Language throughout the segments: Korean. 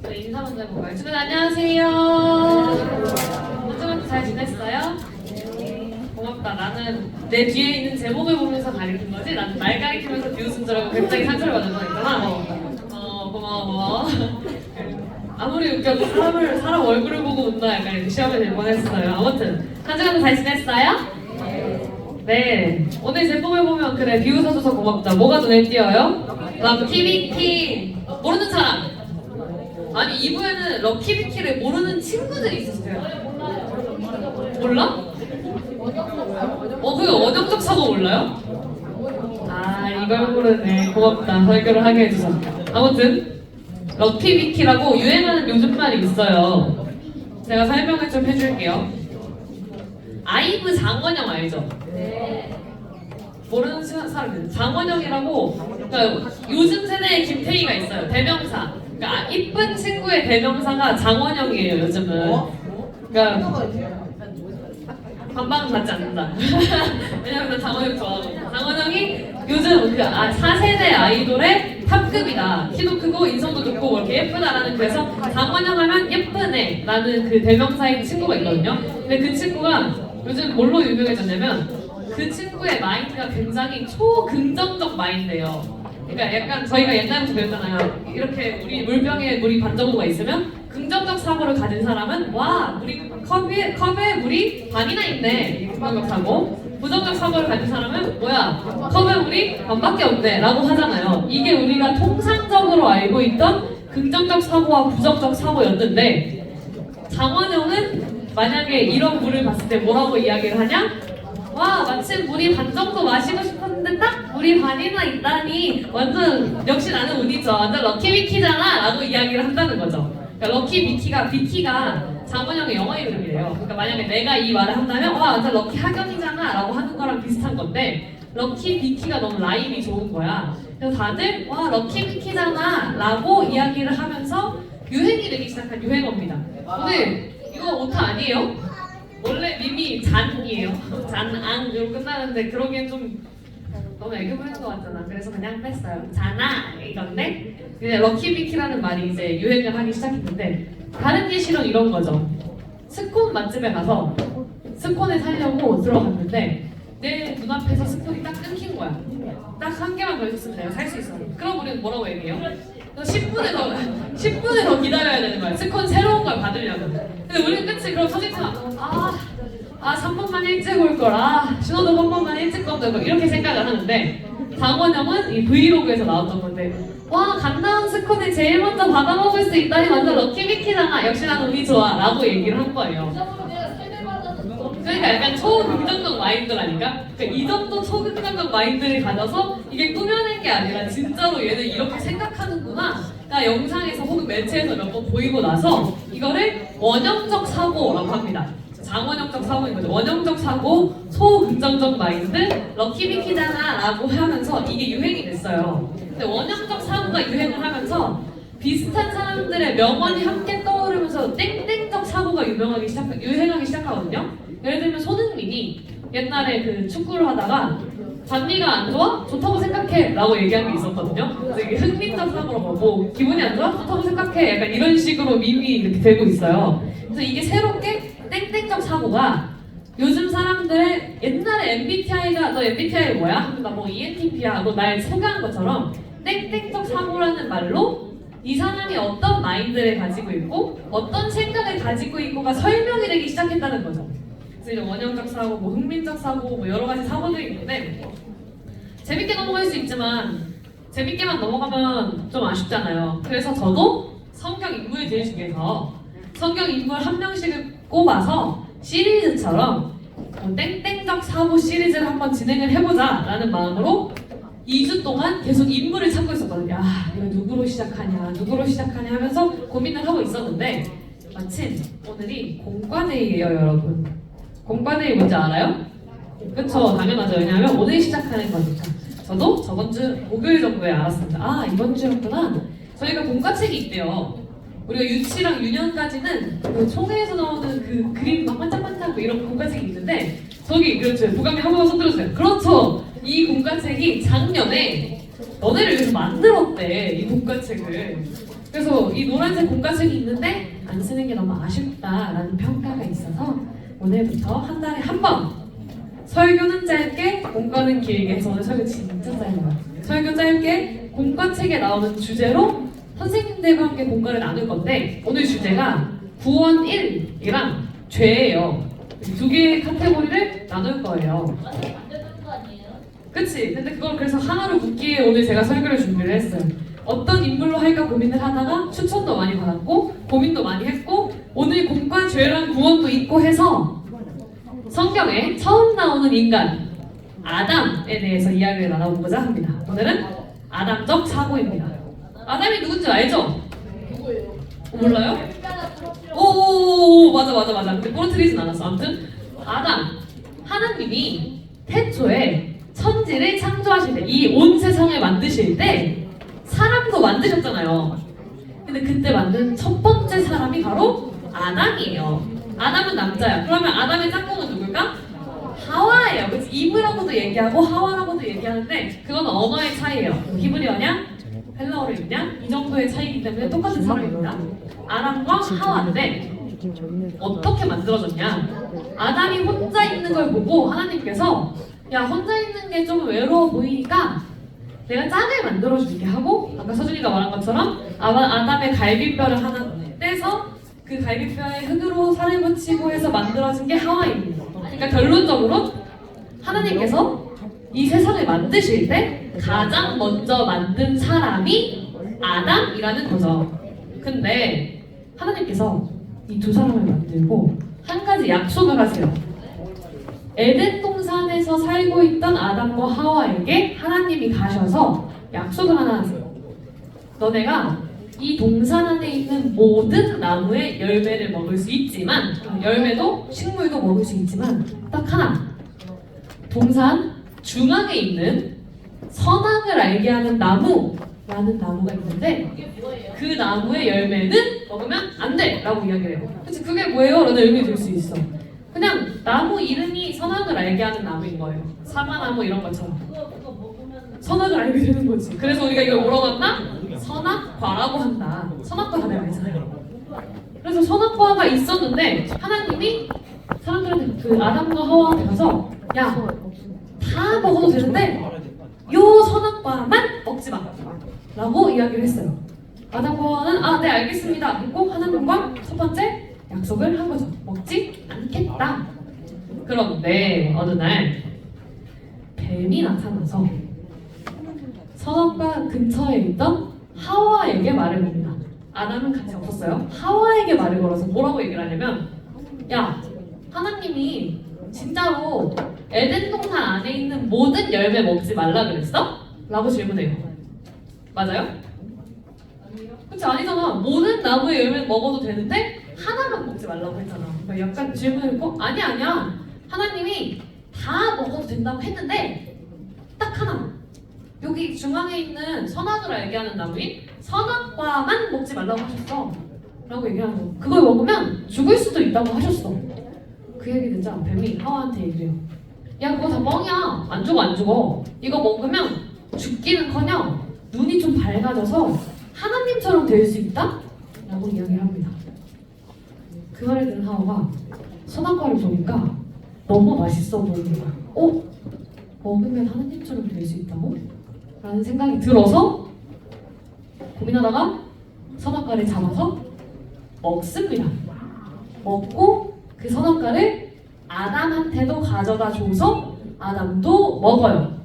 네, 인사 먼저 해볼까요? 친구들 안녕하세요. 한주간 잘 지냈어요? 고맙다. 나는 내 뒤에 있는 제목을 보면서 가리킨 거지? 나는 날 가리키면서 비웃은 줄 알고 굉장히 상처를 받은 거니까. 고마워. 아무리 웃겨도 사람 얼굴을 보고 웃나 약간 이렇게 시험에 될 뻔했어요. 아무튼 한 주간 잘 지냈어요? 네. 오늘 제목을 보면 그래 비웃어줘서 고맙다. 뭐가 눈에 띄어요? 럭키비키. 모르는 사람. 아니 2부에는 럭키비키를 모르는 친구들이 있었어요. 몰라? 그게 원형적 사고 몰라요? 아 이걸 모르네. 고맙다. 설교를 하게 해줘서. 아무튼 럭키비키라고 유행하는 요즘 말이 있어요. 제가 설명을 좀 해줄게요. 아이브 장원영 알죠? 네. 모르는 사람들 장원영이라고 그러니까 요즘 세대의 김태희가 있어요. 대명사. 그러니까 이쁜 친구의 대명사가 장원영이에요. 요즘은. 그러니까 반반 받지 않는다. 왜냐면 나 장원영 좋아하거든. 장원영이 요즘 그 4세대 아이돌의 탑급이다. 키도 크고 인성도 좋고 뭐 이렇게 예쁘다라는 그래서 장원영 하면 예쁜 애라는 그 대명사인 친구가 있거든요. 근데 그 친구가 요즘 뭘로 유명해졌냐면 그 친구의 마인드가 굉장히 초긍정적 마인드예요. 그러니까 약간 저희가 옛날부터 배웠잖아요. 이렇게 우리 물병에 물이 반 정도가 있으면 긍정적 사고를 가진 사람은 와 우리 컵에 물이 반이나 있네. 긍정적 사고. 부정적 사고를 가진 사람은 뭐야 컵에 물이 반밖에 없네 라고 하잖아요. 이게 우리가 통상적으로 알고 있던 긍정적 사고와 부정적 사고였는데 장원영은 만약에 이런 물을 봤을 때 뭐라고 이야기를 하냐? 와 마침 물이 반 정도 마시고 싶었는데 딱 물이 반이나 있다니 완전 역시 나는 운이죠. 완전 럭키비키잖아 라고 이야기를 한다는 거죠. 그러니까 비키가 장원영의 영어 이름이래요. 그러니까 만약에 내가 이 말을 한다면 와 완전 럭키 하경이잖아 라고 하는 거랑 비슷한 건데 럭키비키가 너무 라임이 좋은 거야. 그래서 다들 와 럭키비키잖아 라고 이야기를 하면서 유행이 되기 시작한 유행어입니다. 오늘 이거 오타 아니에요? 원래 밈이 잔이에요. 잔앙으로 끝나는데 그러기엔 좀 너무 애교 부리는 것 같잖아. 그래서 그냥 뺐어요. 잔아 이건데 이제 럭키비키라는 말이 이제 유행을 하기 시작했는데 다른 예시는 이런 거죠. 스콘 맛집에 가서 스콘을 사려고 들어갔는데 내 눈앞에서 스콘이 딱 끊긴 거야. 딱 한 개만 더 있었으면 내가 살 수 있어. 그럼 우리는 뭐라고 얘기해요? 10분을 더 기다려야 되는 거야. 스콘 새로운 걸 받으려고. 근데 우리는 끝이 그럼 서지처럼 3번만 일찍 올걸. 신호등 한 번만 일찍 건들 이렇게 생각을 하는데 장원영은 이 브이로그에서 나왔던 건데 와 갓나온 스콘을 제일 먼저 받아먹을 수 있다니 완전 럭키비키잖아. 역시 난 운이 좋아 라고 얘기를 한 거예요. 그러니까 약간 초긍정적 마인드라니까? 그러니까 이 정도 초긍정적 마인드를 가져서 이게 꾸며낸 게 아니라 진짜로 얘는 이렇게 생각하는구나 나 영상에서 혹은 매체에서 몇 번 보이고 나서 이거를 원형적 사고라고 합니다. 장원형적 사고인 거죠. 원형적 사고, 초긍정적 마인드, 럭키비키잖아 라고 하면서 이게 유행이 됐어요. 근데 원형적 사고가 유행을 하면서 비슷한 사람들의 명언이 함께 떠오르면서 땡땡적 사고가 유행하기 시작하거든요. 예를 들면 손흥민이 옛날에 그 축구를 하다가 잔디가 안 좋아? 좋다고 생각해 라고 얘기한 게 있었거든요. 그래서 이게 흥민적 사고로 보고 기분이 안 좋아? 좋다고 생각해 약간 이런 식으로 밈이 이렇게 되고 있어요. 그래서 이게 새롭게 땡땡적 사고가 요즘 사람들의 옛날에 MBTI가 너 MBTI 뭐야? 나 뭐 ENTP야 하고 날 소개한 것처럼 땡땡적 사고라는 말로 이 사람이 어떤 마인드를 가지고 있고 어떤 생각을 가지고 있고가 설명이 되기 시작했다는 거죠. 그래서 이제 원형적 사고, 뭐 흥민적 사고, 뭐 여러 가지 사고들이 있는데 재밌게 넘어갈 수 있지만 재밌게만 넘어가면 좀 아쉽잖아요. 그래서 저도 성경 인물들 중에서 성경 인물 한 명씩을 꼽아서 시리즈처럼 땡땡적 사고 시리즈를 한번 진행을 해보자 라는 마음으로 2주 동안 계속 인물을 찾고 있었거든요. 이거 누구로 시작하냐 하면서 고민을 하고 있었는데 마침 오늘이 공과데이예요 여러분. 공과데이 뭔지 알아요? 그쵸 당연하죠. 왜냐하면 오늘 시작하는 거니까. 저도 저번 주 목요일 정도에 알았습니다. 이번 주였구나. 저희가 공과책이 있대요. 우리가 유치랑 유년까지는 그 총회에서 나오는 그 그림 막 반짝반짝 이런 공과책이 있는데 저기 그렇죠. 부감이 한 번만 손들어주세요. 그렇죠. 이 공과책이 작년에 너네를 위해서 만들었대. 이 공과책을. 그래서 이 노란색 공과책이 있는데 안 쓰는 게 너무 아쉽다라는 평가가 있어서 오늘부터 한 달에 한 번 설교는 짧게 공과는 길게 해서 오늘 설교 진짜 짧은 것 같아요. 설교 짧게 공과책에 나오는 주제로 선생님들과 함께 공과를 나눌 건데 오늘 주제가 구원 1이랑 죄예요. 두 개의 카테고리를 나눌 거예요. 그치? 근데 그걸 그래서 하나로 묶기에 오늘 제가 설교를 준비를 했어요. 어떤 인물로 할까 고민을 하다가 추천도 많이 받았고 고민도 많이 했고 오늘 공과 죄랑 구원도 있고 해서 성경에 처음 나오는 인간 아담에 대해서 이야기를 나눠보고자 합니다. 오늘은 아담적 사고입니다. 아담이 누군지 알죠? 누구예요? 몰라요? 오 맞아 근데 부러뜨리진 않았어. 아무튼 아담 하나님이 태초에 천지를 창조하실 때 이 온 세상을 만드실 때 사람도 만드셨잖아요. 근데 그때 만든 첫 번째 사람이 바로 아담이에요. 아담은 남자야. 그러면 아담의 짝꿍은 누굴까? 하와예요. 그래서 이브라고도 얘기하고 하와라고도 얘기하는데 그건 언어의 차이예요. 히브리어냐 헬라어를 읽냐 이 정도의 차이이기 때문에 똑같은 사람입니다. 아담과 하와인데 어떻게 만들어졌냐? 아담이 혼자 있는 걸 보고 하나님께서 야 혼자 있는 게 좀 외로워 보이니까 내가 짝을 만들어줄게 하고 아까 서준이가 말한 것처럼 아담의 갈비뼈를 하나 떼서 그 갈비뼈에 흙으로 살을 붙이고 해서 만들어진 게 하와입니다. 그러니까 결론적으로 하나님께서 이 세상을 만드실 때 가장 먼저 만든 사람이 아담이라는 거죠. 근데 하나님께서 이 두 사람을 만들고 한 가지 약속을 하세요. 에덴 동산에서 살고 있던 아담과 하와에게 하나님이 가셔서 약속을 하나 하세요. 너네가 이 동산 안에 있는 모든 나무의 열매를 먹을 수 있지만 열매도 식물도 먹을 수 있지만 딱 하나 동산 중앙에 있는 선악을 알게 하는 나무라는 나무가 있는데 그 나무의 열매는 먹으면 안 돼! 라고 이야기를 해요. 그치 그게 뭐예요? 라는 의미 들 수 있어. 그냥 나무 이름이 선악을 알게 하는 나무인 거예요. 사과나무 이런 것처럼 선악을 알게 되는 거지. 그래서 우리가 이걸 뭐라고 한다? 선악과라고 한다. 선악과 다들 알잖아요. 그래서 선악과가 있었는데 하나님이 사람들한테 그 아담과 하와한테 가서 야 다 먹어도 되는데 요 선악과만 먹지 마 라고 이야기를 했어요. 아담과 하와는 네 알겠습니다 했고 하나님과 첫 번째 약속을 한 거죠. 먹지 않겠다. 그런데 어느 날 뱀이 나타나서 선악과 근처에 있던 하와에게 말을 겁니다. 아담은 같이 없었어요. 하와에게 말을 걸어서 뭐라고 얘기를 하냐면 야 하나님이 진짜로 에덴 동산 안에 있는 모든 열매 먹지 말라 그랬어? 라고 질문해요. 맞아요? 그치 아니잖아. 모든 나무의 열매 먹어도 되는데 하나만 먹지 말라고 했잖아. 그러니까 약간 질문했고 아니야 하나님이 다 먹어도 된다고 했는데 딱 하나 여기 중앙에 있는 선악을 알게 하는 나무인 선악과만 먹지 말라고 하셨어 라고 얘기하는 거. 그걸 먹으면 죽을 수도 있다고 하셨어. 그 얘기 듣자 뱀이 하와한테 얘기를 해요. 야 그거 다 뻥이야. 안 죽어. 이거 먹으면 죽기는커녕 눈이 좀 밝아져서 하나님처럼 될 수 있다? 라고 이야기를 합니다. 그 말을 들은 하와가 선악과를 보니까 너무 맛있어 보이는 거야. 먹으면 하나님처럼 될 수 있다고? 라는 생각이 들어서 고민하다가 선악과를 잡아서 먹습니다. 먹고 그 선악과를 아담한테도 가져다 줘서 아담도 먹어요.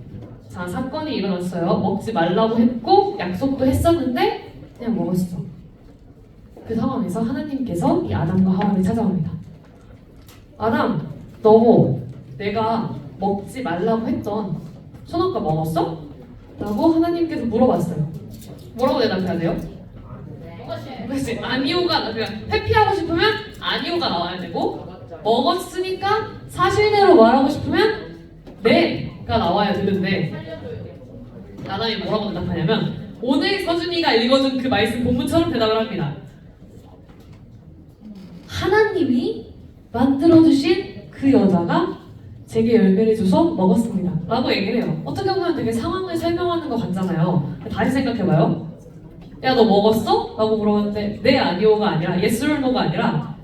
자, 사건이 일어났어요. 먹지 말라고 했고 약속도 했었는데 그냥 먹었어. 그 상황에서 하나님께서 이 아담과 하와를 찾아옵니다. 아담, 너 내가 먹지 말라고 했던 선악과 먹었어? 라고 하나님께서 물어봤어요. 뭐라고 대답해야 돼요? 그렇지. 아니오가 그냥 회피하고 싶으면 아니오가 나와야 되고 먹었으니까 사실대로 말하고 싶으면 네가 나와야 되는데 아담이 뭐라고 대답하냐면 오늘 서준이가 읽어준 그 말씀 본문처럼 대답을 합니다. 하나님이 만들어주신 그 여자가 제게 열매를 줘서 먹었습니다 라고 얘기를 해요. 어떻게 보면 되게 상황을 설명하는 것 같잖아요. 다시 생각해봐요. 야 너 먹었어? 라고 물어봤는데 네 아니오가 아니라 yes or no가 아니라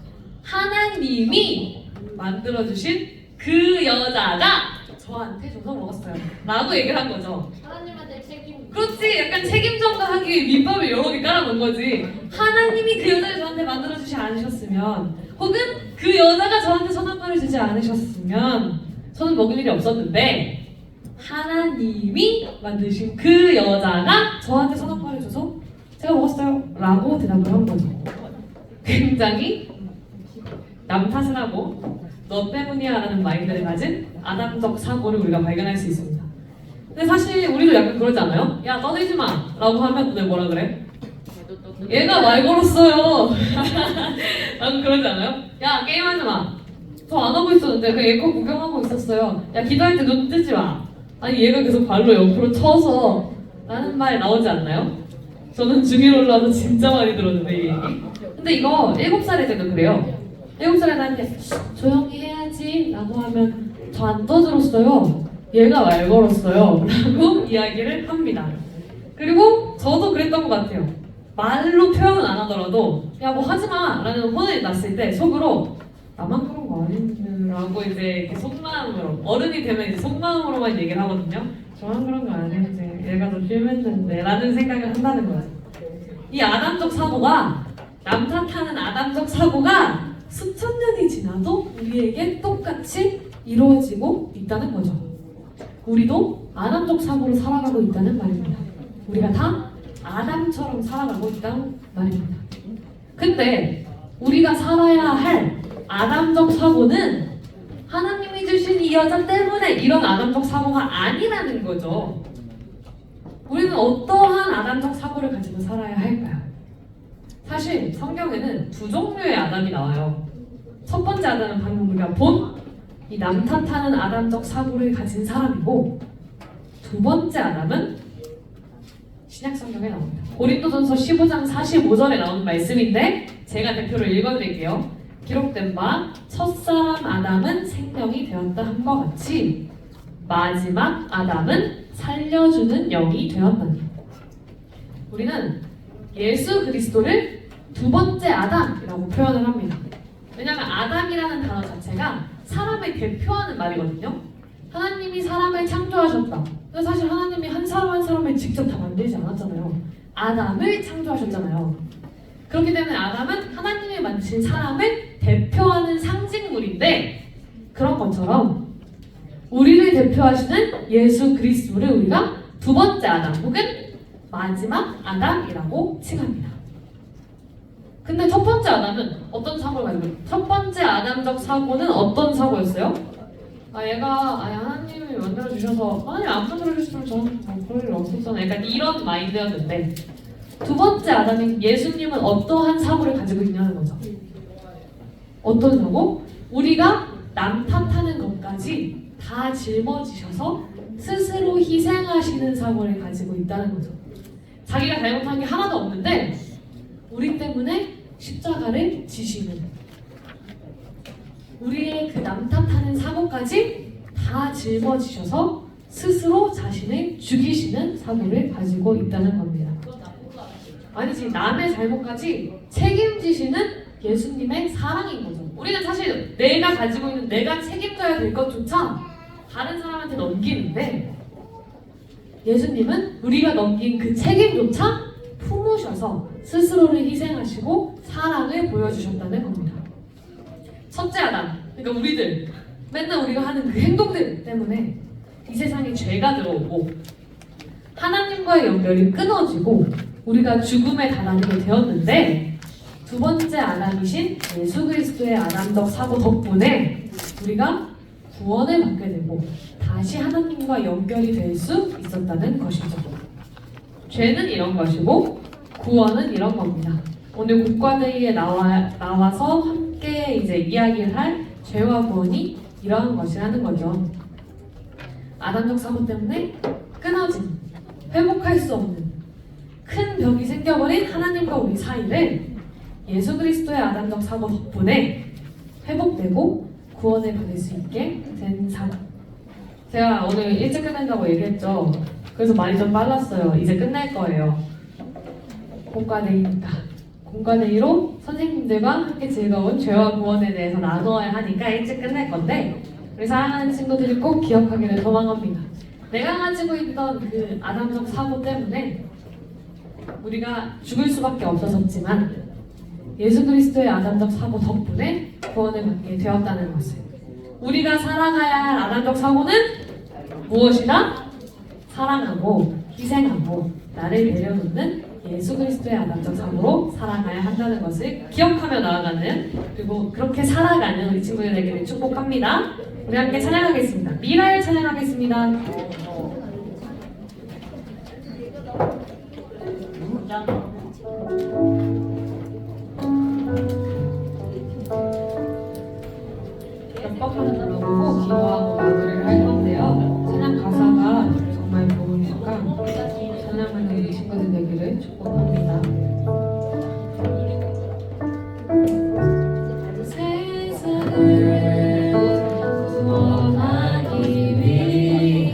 하나님이 만들어주신 그 여자가 저한테 줘서 먹었어요 라고 얘기를 한 거죠. 하나님한테 책임. 그렇지, 약간 책임 전가하기 위해 밑밥을 여러 개 깔아놓은 거지. 하나님이 그 여자를 저한테 만들어주지 않으셨으면, 혹은 그 여자가 저한테 선악과를 주지 않으셨으면 저는 먹을 일이 없었는데, 하나님이 만드신 그 여자가 저한테 선악과를 줘서 제가 먹었어요 라고 대답을 한 거죠. 굉장히 남 탓을 하고 너 때문이야 라는 마인드를 가진 아담적 사고를 우리가 발견할 수 있습니다. 근데 사실 우리도 약간 그러지 않아요? 야 떠들지 마 라고 하면 너 뭐라 그래? 얘가 말 걸었어요 라고 그러지 않아요? 야 게임하지 마 저 안 하고 있었는데 그 얘거 구경하고 있었어요. 야 기도할 때 눈 뜨지 마. 아니 얘가 계속 발로 옆으로 쳐서 라는 말 나오지 않나요? 저는 중1 올라와서 진짜 많이 들었는데 이 얘기. 근데 이거 7살에 때도 그래요. 7살에 나한테 조용히 해야지 라고 하면 저 안 떠들었어요. 얘가 말 걸었어요 라고 이야기를 합니다. 그리고 저도 그랬던 것 같아요. 말로 표현은 안 하더라도 야 뭐 하지마 라는 혼을 났을 때 속으로 나만 그런 거 아닌데 라고 이제 이렇게 속마음으로 어른이 되면 이제 속마음으로만 얘기를 하거든요. 저만 그런 거 아닌데 얘가 더 심했는데 라는 생각을 한다는 거예요. 이 아담적 사고가 남 탓하는 아담적 사고가 수천 년이 지나도 우리에게 똑같이 이루어지고 있다는 거죠. 우리도 아담적 사고로 살아가고 있다는 말입니다. 우리가 다 아담처럼 살아가고 있다는 말입니다. 근데 우리가 살아야 할 아담적 사고는 하나님이 주신 이 여자 때문에 이런 아담적 사고가 아니라는 거죠. 우리는 어떠한 아담적 사고를 가지고 살아야 할까요? 사실 성경에는 두 종류의 아담이 나와요. 첫 번째 아담은 방금 우리가 본 이 남 탓하는 아담적 사고를 가진 사람이고, 두 번째 아담은 신약 성경에 나옵니다. 고린도전서 15장 45절에 나오는 말씀인데 제가 대표로 읽어드릴게요. 기록된 바 첫사람 아담은 생명이 되었다 함과 같이 마지막 아담은 살려주는 영이 되었나니. 우리는 예수 그리스도를 두 번째 아담이라고 표현을 합니다. 왜냐하면 아담이라는 단어 자체가 사람을 대표하는 말이거든요. 하나님이 사람을 창조하셨다. 근데 사실 하나님이 한 사람 한 사람을 직접 다 만들지 않았잖아요. 아담을 창조하셨잖아요. 그렇기 때문에 아담은 하나님이 만드신 사람을 대표하는 상징물인데, 그런 것처럼 우리를 대표하시는 예수 그리스도를 우리가 두 번째 아담 혹은 마지막 아담이라고 칭합니다. 근데 첫 번째 아담은 어떤 사고를 가지고 있어요? 첫 번째 아담적 사고는 어떤 사고였어요? 얘가 하나님이 만들어주셔서 하나님 안 만들어주셨으면 저는 그럴 일 없었잖아요. 약간 이런 마인드였는데, 두 번째 아담인 예수님은 어떠한 사고를 가지고 있냐는 거죠. 어떤 사고? 우리가 남 탓하는 것까지 다 짊어지셔서 스스로 희생하시는 사고를 가지고 있다는 거죠. 자기가 잘못한 게 하나도 없는데 우리 때문에 십자가를 지시는, 우리의 그 남 탓하는 사고까지 다 짊어지셔서 스스로 자신을 죽이시는 사고를 가지고 있다는 겁니다. 아니지, 남의 잘못까지 책임지시는 예수님의 사랑인 거죠. 우리는 사실 내가 가지고 있는, 내가 책임져야 될 것조차 다른 사람한테 넘기는데, 예수님은 우리가 넘긴 그 책임조차 품으셔서 스스로를 희생하시고 사랑을 보여주셨다는 겁니다. 첫째 아담, 그러니까 우리들, 맨날 우리가 하는 그 행동들 때문에 이 세상에 죄가 들어오고 하나님과의 연결이 끊어지고 우리가 죽음에 다다르게 되었는데, 두 번째 아담이신 예수 그리스도의 아담적 사고 덕분에 우리가 구원을 받게 되고 다시 하나님과 연결이 될 수 있었다는 것이죠. 죄는 이런 것이고 구원은 이런 겁니다. 오늘 국과대회에 나와서 함께 이제 이야기를 할 죄와 구원이 이러한 것이라는 거죠. 아담적 사고 때문에 끊어진, 회복할 수 없는 큰 벽이 생겨버린 하나님과 우리 사이를 예수 그리스도의 아담적 사고 덕분에 회복되고 구원을 받을 수 있게 된 사고. 제가 오늘 일찍 끝낸다고 얘기했죠. 그래서 말이 좀 빨랐어요. 이제 끝낼 거예요. 공과대이니까 공과대이로 선생님들과 함께 즐거운 죄와 구원에 대해서 나누어야 하니까 일찍 끝낼 건데 우리 사랑하는 친구들이 꼭 기억하기를 소망합니다. 내가 가지고 있던 그 아담적 사고 때문에 우리가 죽을 수밖에 없었지만 예수 그리스도의 아담적 사고 덕분에 구원을 받게 되었다는 것을 우리가 살아가야 할 아담적 사고는 무엇이다? 사랑하고 희생하고 나를 내려놓는 예수 그리스도의 아담적 사고로 살아가야 한다는 것을 기억하며 나아가는 그리고 그렇게 살아가는 우리 친구들 되기를 축복합니다. 우리 함께 찬양하겠습니다. 미라를 찬양하겠습니다. 몇 번 하나 들어보고 기도하고 마무리를 할 건데요. 찬양 가사가 정말 좋으니까 찬양하는 우리 친구들 되기를 축복합니다. 세상을 구원하기 위해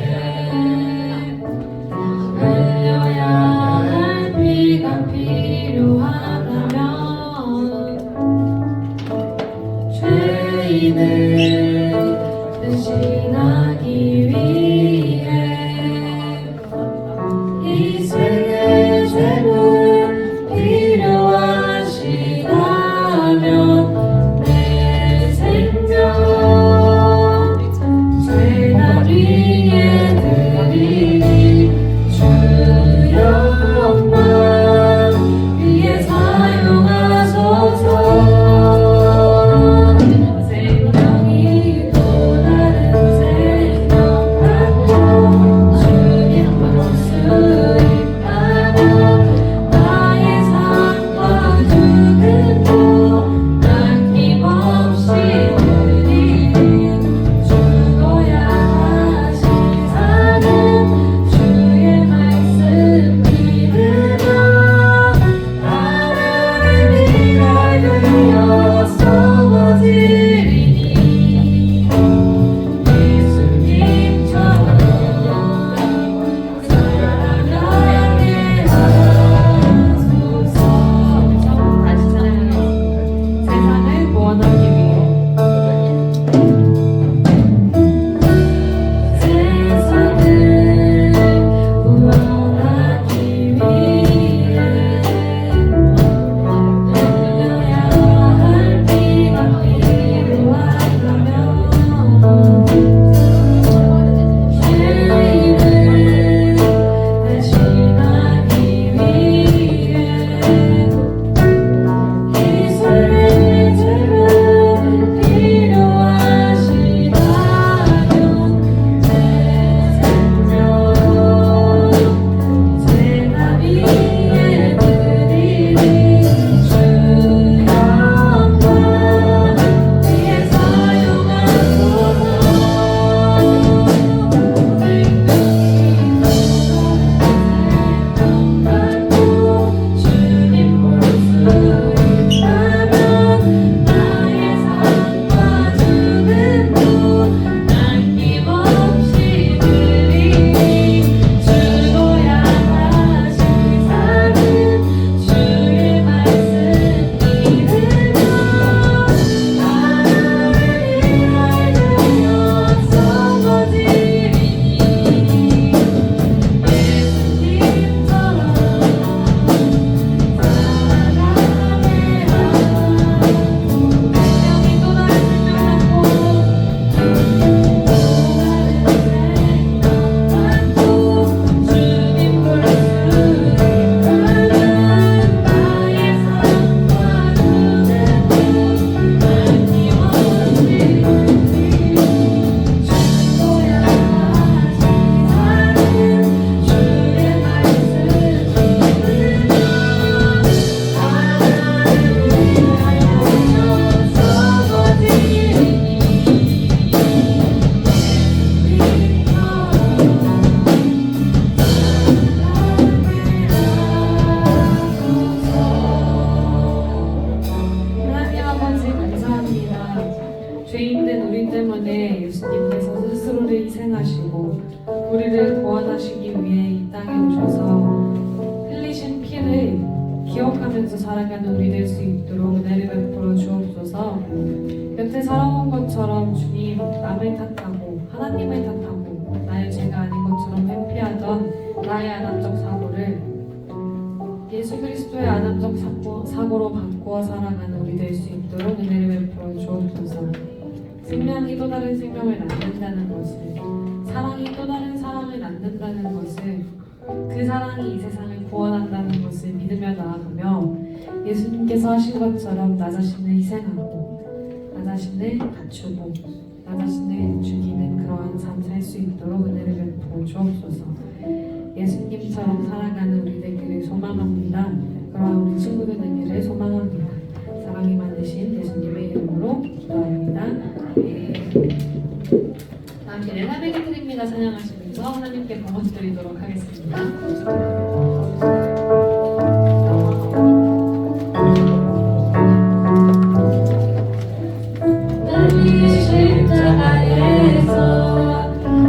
살아가는 우리 될 수 있도록 은혜를 베풀어 주옵소서. 여태 살아온 것처럼 주님 남을 탓하고 하나님을 탓하고 나의 죄가 아닌 것처럼 회피하던 나의 아담적 사고를 예수 그리스도의 아담적 사고로 바꾸어 살아가는 우리 될 수 있도록 은혜를 베풀어 주옵소서. 생명이 또 다른 생명을 낳는다는 것을, 사랑이 또 다른 사랑을 낳는다는 것을, 그 사랑이 이 세상을 구원한다는 것을 믿으며 나아가며 예수님께서 하신 것처럼 나 자신을 희생하고 나 자신을 갖추고 나 자신을 죽이는 그러한 삶 살 수 있도록 은혜를 베풀어 주옵소서. 예수님처럼 살아가는 우리 되기를 소망합니다. 그러한 우리 친구들 되기를 소망합니다. 사랑이 많으신 예수님의 이름으로 기도합니다. 함께 내 사랑을 드립니다. 찬양하시면서 하나님께 번원 드리도록 하겠습니다. 날 위해 십자가에